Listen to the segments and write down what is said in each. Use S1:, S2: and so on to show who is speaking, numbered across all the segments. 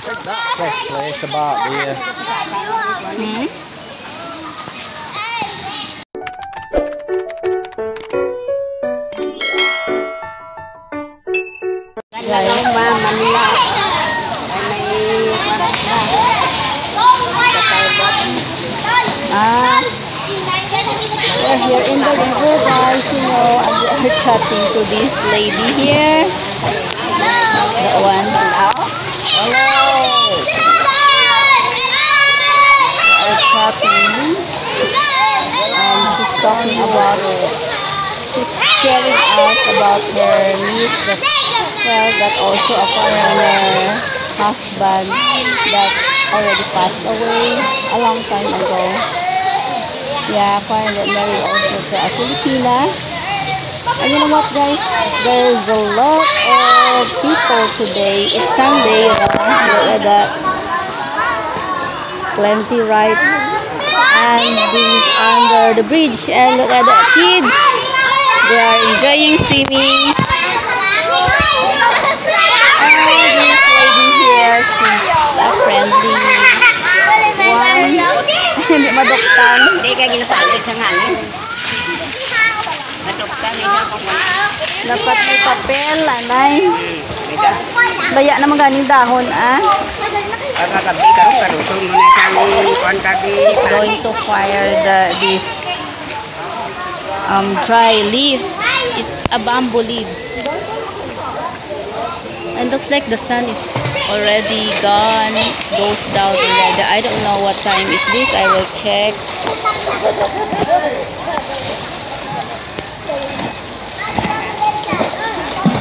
S1: Best place about the
S2: we're here in the river, guys. You know, and we're chatting to this lady here. That one. Hello. We're chatting. She's talking about she's sharing us about her niece that also a foreigner husband that already passed away a long time ago. Yeah, foreign that married also to a Filipina. And you know what, guys? There's a lot of people today. It's Sunday, you know. Look at that. Plenty, right? And this under the bridge. And look at the kids. They are enjoying swimming. And this lady here, she's a friendly one. Hindi maduktan.
S3: Hindi ka ginapalit sa ngalan. Maduktan niya kung
S2: dapat may papel, anay. Daya naman ganing dahon, ah. Going to fire this dry leaf. It's a bamboo leaf. And looks like the sun is already gone, goes down already. I don't know what time is this. I will check.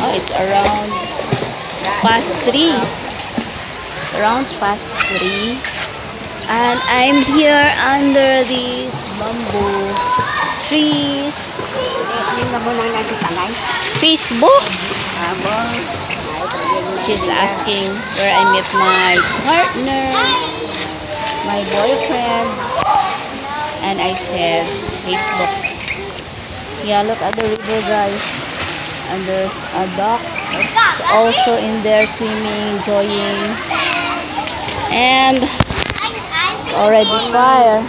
S2: Oh, it's around past 3. Around past 3. And I'm here under these bamboo trees. Facebook. She's asking where I met my partner, my boyfriend, and I said Facebook. Yeah, look at the river, guys. And there's a duck also in there swimming, enjoying, and already fire.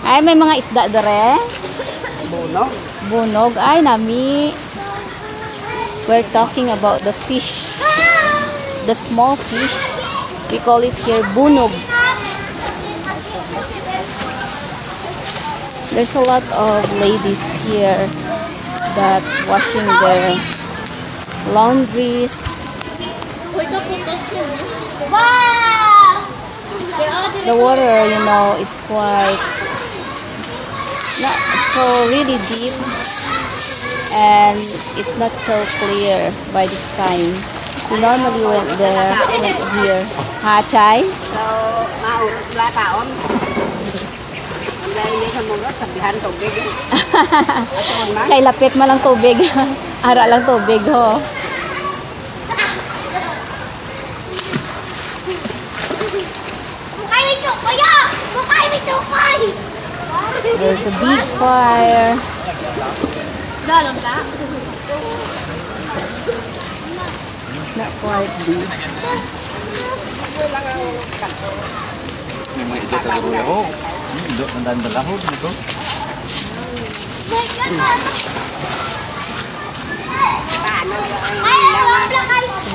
S2: Ay, may mga isda dere.
S3: Bunog.
S2: Bunog. Ay, nami. We're talking about the fish. The small fish. We call it here bunog. There's a lot of ladies here that washing their laundries. The water, you know, it's quite not so really deep, and it's not so clear by this time. We normally went here. Ha, Chay?
S3: So, mautla kaon.
S2: Kay lapit man lang tubig. Ara lang tubig, ho. There's a big fire. Not quite big.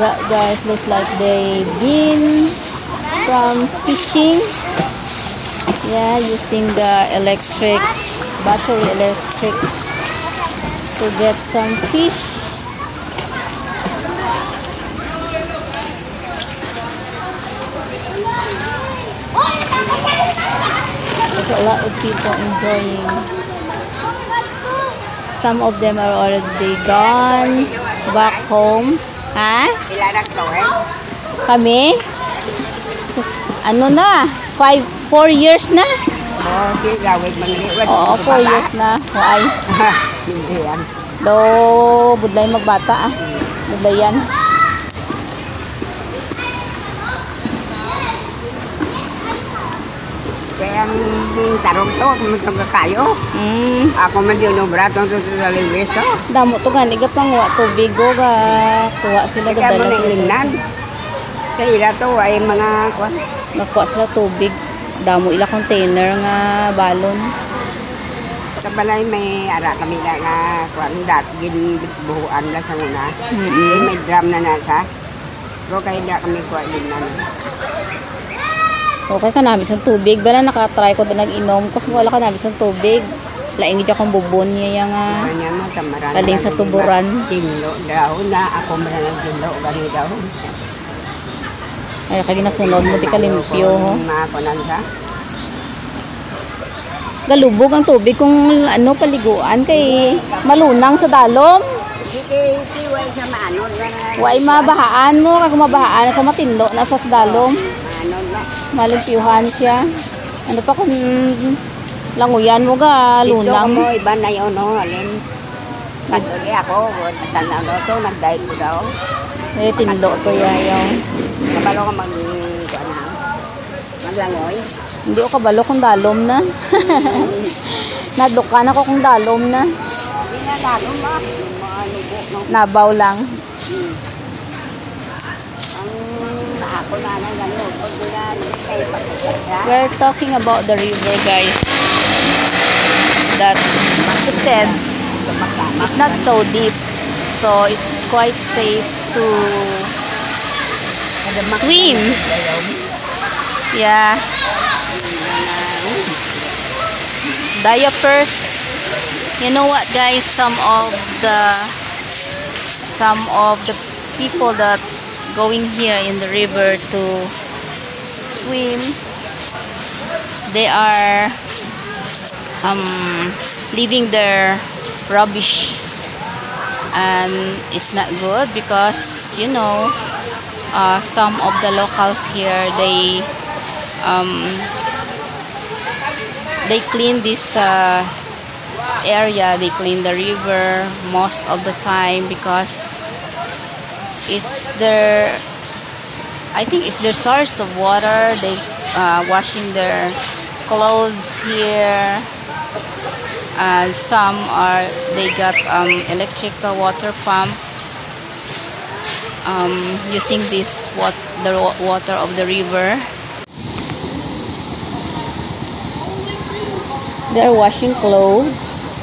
S2: That guys looks like they've been from fishing. Yeah, using the battery electric to get some fish. There's a lot of people enjoying. Some of them are already gone back home. Ha? Kami? Ano na? 4 years na? Oo, 4 years na. Why? Do, budlay magbata ah. Budlay yan.
S3: Kaya ang tarong to, kumuntok ka kayo. Ako man yun no brato to sa liwes to.
S2: Damo to gani ga pangwa tubig go ga kuha sila
S3: Kaya mo
S2: gadala
S3: na
S2: sila.
S3: ingnan. Sa ila to ay mga kwan.
S2: Nakuha sila tubig. Damo ila container nga balon.
S3: Sa balay may ara kami na nga kwan dat ginibuhuan la sa una. May drum na nasa. Pero kaya na kami kuha din na.
S2: Okay ka namin sa tubig. Bala nakatry ko din nag-inom kasi wala ka namin sa tubig. Laing dyan kong bubon niya yung
S3: Kanya mo tamaran.
S2: galing sa tuburan.
S3: Tinlo daw na ako man lang tinlo gani daw.
S2: Ay, kaya ginasunod mo, di ka limpyo. Ho.
S3: Makunan ka.
S2: Galubog ang tubig kung ano, paliguan kay malunang sa dalom.
S3: Sige, way sa maanon na.
S2: Huwag mabahaan mo, kag mabahaan sa matinlo na sa dalom.
S3: Maanon na.
S2: Malimpyuhan siya. Ano pa kung languyan mo ga,
S3: Dito
S2: lunang.
S3: mo iba na yun, no? Alin. Kaduli ako, tanaw na to, nag-diet ko daw.
S2: Eh, tinlo to yayaw.
S3: Kabalo ka maglangoy.
S2: Hindi ko kabalo kung dalom na. Nadukan ako kung dalom na.
S3: Hindi na lalo ma. Mga lubo, no?
S2: Nabaw lang.
S3: Ang ako na lang gano'n. Pag nila, kayo pagkakasya.
S2: We're talking about the river, guys. That she said it's not so deep, so it's quite safe to swim. Yeah. Diapers. You know what, guys? Some of the people that going here in the river to swim, they are leaving their rubbish, and it's not good because you know some of the locals here, they clean this area, they clean the river most of the time because it's their, I think it's their source of water. They washing their clothes here. Some are, they got electrical water pump using this the water of the river. They're washing clothes.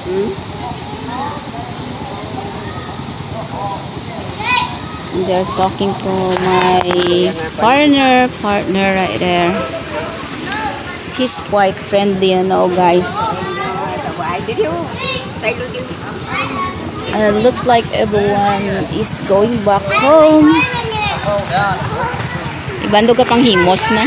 S2: They're talking to my partner right there. He's quite friendly, you know, guys. Looks like everyone is going back home. Ibando ka pang himos na.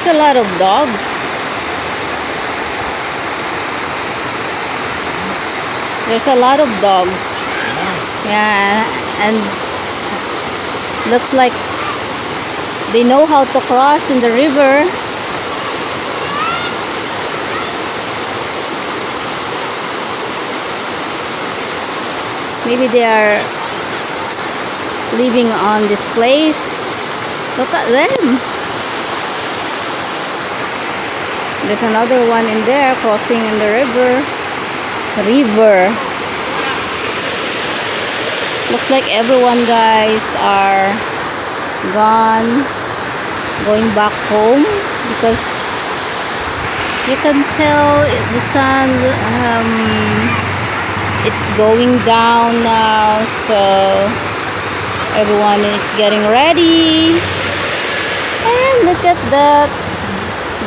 S2: There's a lot of dogs. There's a lot of dogs. Yeah, and looks like they know how to cross in the river. Maybe they are living on this place. Look at them. There's another one in there crossing in the river. Looks like everyone, guys, are gone, going back home, because you can tell the sun it's going down now, so everyone is getting ready. And look at that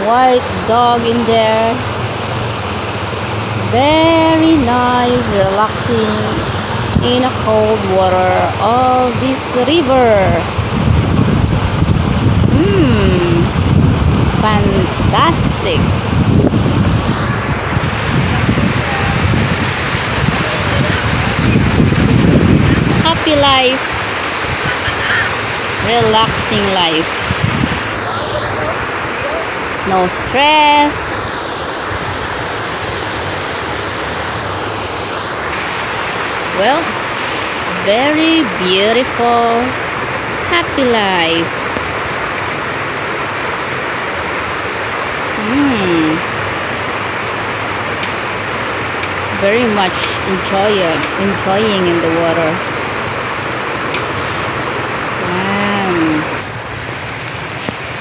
S2: white dog in there. Very nice, relaxing in a cold water of this river. Fantastic. Happy life, relaxing life. No stress. Well, very beautiful, happy life. Very much enjoying in the water.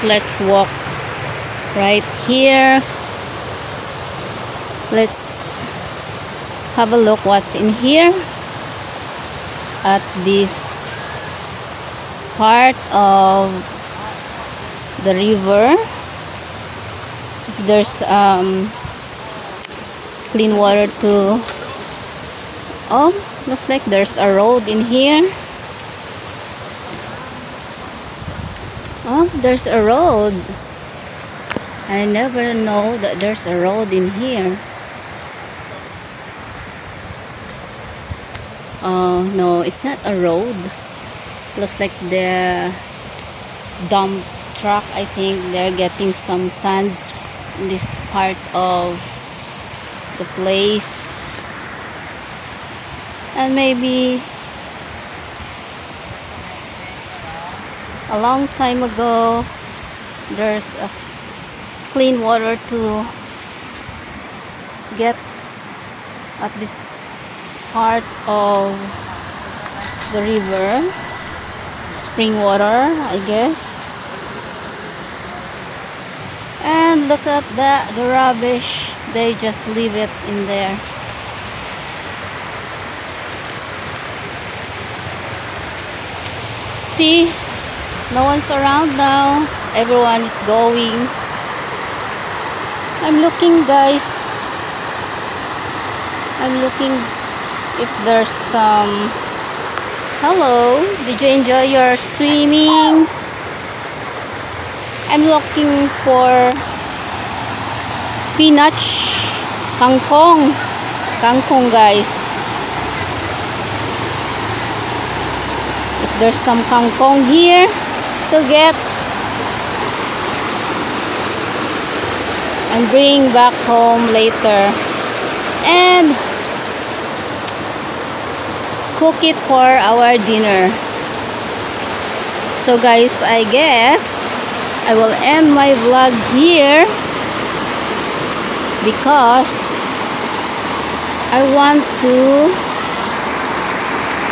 S2: Let's walk right here. Let's have a look what's in here at this part of the river. There's clean water too. Oh, looks like there's a road in here. Oh, there's a road. I never know that there's a road in here. Oh no, it's not a road. Looks like the dump truck. I think they're getting some sands in this part of the place. And maybe a long time ago there's a clean water to get at this part of the river. Spring water, I guess. And look at the rubbish. They just leave it in there. See, no one's around now. Everyone is going. I'm looking, guys. I'm looking if there's some. Hello, did you enjoy your swimming? I'm looking for spinach, kangkong, guys. If there's some kangkong here to get and bring back home later and cook it for our dinner. So guys, I guess I will end my vlog here because I want to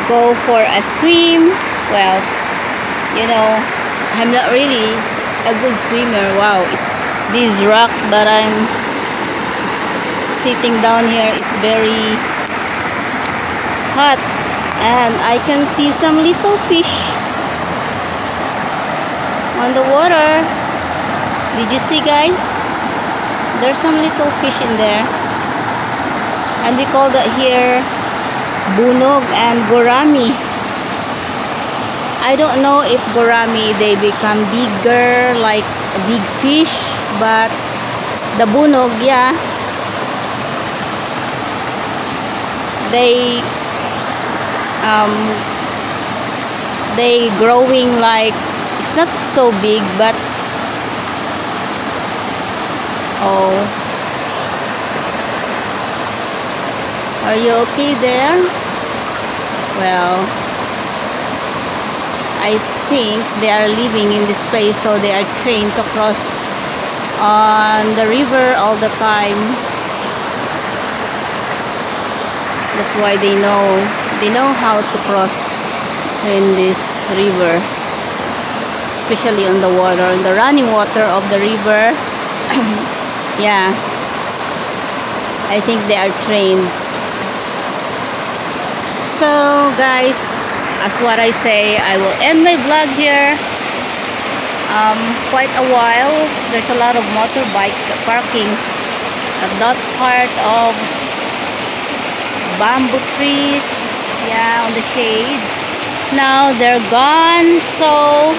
S2: go for a swim. Well, you know, I'm not really a good swimmer. Wow, it's this rock that I'm sitting down here is very hot, and I can see some little fish on the water. Did you see, guys? There's some little fish in there, and we call that here bunog and gurami. I don't know if gurami they become bigger like a big fish, but the bunog, yeah, they growing like, it's not so big, but oh, are you okay there? Well, I think they are living in this place, so they are trained to cross on the river all the time. That's why they know how to cross in this river, especially on the water, in the running water of the river. Yeah, I think they are trained. So guys, as what I say, I will end my vlog here. Quite a while. There's a lot of motorbikes that parking at that part of bamboo trees, yeah, on the shades. Now they're gone, so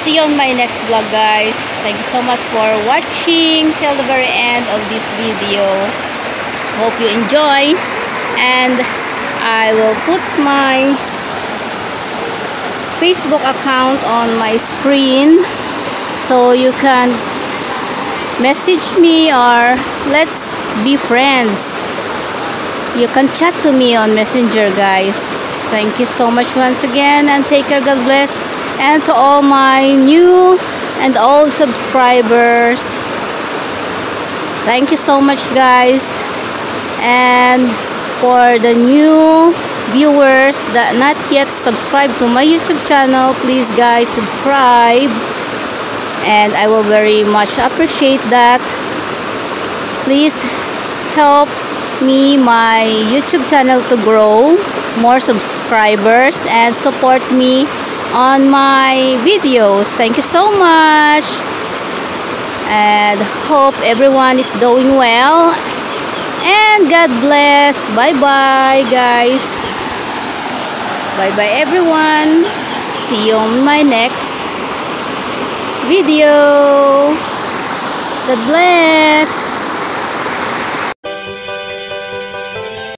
S2: see you on my next vlog, guys. Thank you so much for watching till the very end of this video. Hope you enjoy, and I will put my Facebook account on my screen so you can message me or let's be friends. You can chat to me on Messenger, guys. Thank you so much once again, and take care. God bless. And to all my new and old subscribers, thank you so much, guys. And for the new viewers that not yet subscribed to my YouTube channel, please guys, subscribe, and I will very much appreciate that. Please help me, my YouTube channel, to grow more subscribers and support me on my videos. Thank you so much, and hope everyone is doing well, and God bless. Bye bye, guys. Bye bye, everyone. See you on my next video. God bless.